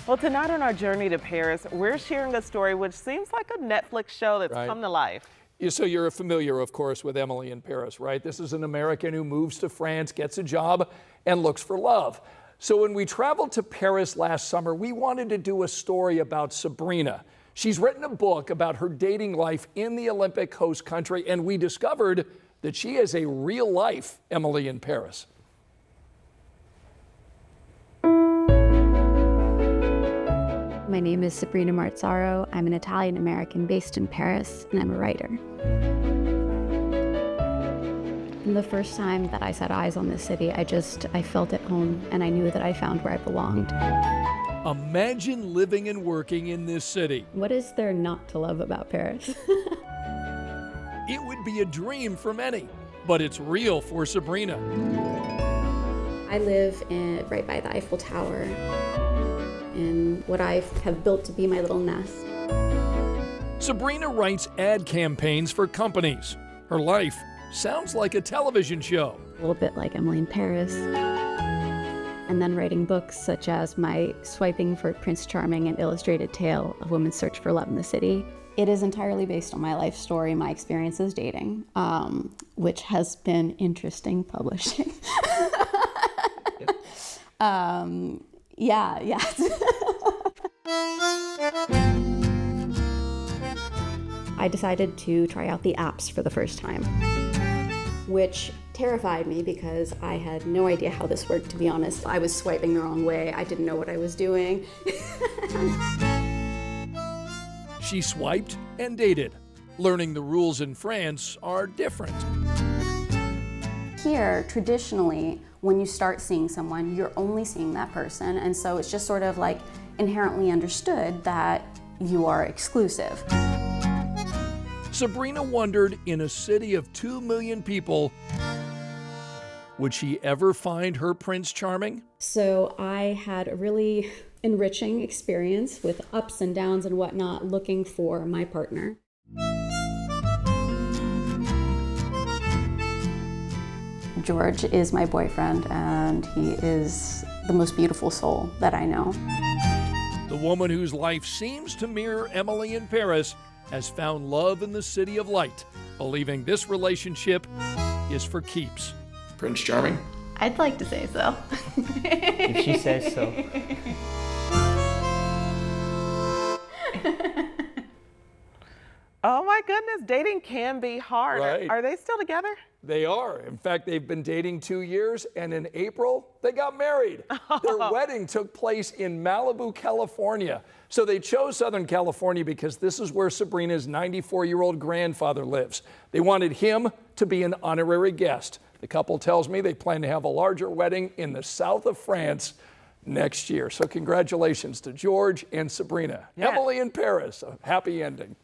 Well, tonight on our journey to Paris, we're sharing a story which seems like a Netflix show that's come to life. So you're familiar, of course, with Emily in Paris, right? This is an American who moves to France, gets a job, and looks for love. So when we traveled to Paris last summer, we wanted to do a story about Sabrina. She's written a book about her dating life in the Olympic host country, and we discovered that she is a real-life Emily in Paris. My name is Sabrina Marzaro. I'm an Italian-American based in Paris, and I'm a writer. From the first time that I set eyes on this city, I felt at home, and I knew that I found where I belonged. Imagine living and working in this city. What is there not to love about Paris? It would be a dream for many, but it's real for Sabrina. I live right by the Eiffel Tower, in what I have built to be my little nest. Sabrina writes ad campaigns for companies. Her life sounds like a television show. A little bit like Emily in Paris. And then writing books such as my Swiping for Prince Charming and illustrated tale of women's search for love in the city. It is entirely based on my life story, my experiences dating, which has been interesting publishing. Yeah. I decided to try out the apps for the first time, which terrified me because I had no idea how this worked, to be honest. I was swiping the wrong way. I didn't know what I was doing. She swiped and dated. Learning the rules in France are different. Here, traditionally, when you start seeing someone, you're only seeing that person, and so it's just sort of like inherently understood that you are exclusive. Sabrina wondered, in a city of 2 million people, would she ever find her Prince Charming? So I had a really enriching experience with ups and downs and whatnot, looking for my partner. George is my boyfriend, and he is the most beautiful soul that I know. The woman whose life seems to mirror Emily in Paris has found love in the city of light, believing this relationship is for keeps. Prince Charming? I'd like to say so. If she says so. Oh my goodness, dating can be hard. Right. Are they still together? They are. In fact, they've been dating 2 years, and in April, they got married. Their wedding took place in Malibu, California. So they chose Southern California because this is where Sabrina's 94-year-old grandfather lives. They wanted him to be an honorary guest. The couple tells me they plan to have a larger wedding in the south of France next year. So congratulations to George and Sabrina. Yeah. Emily in Paris, a happy ending.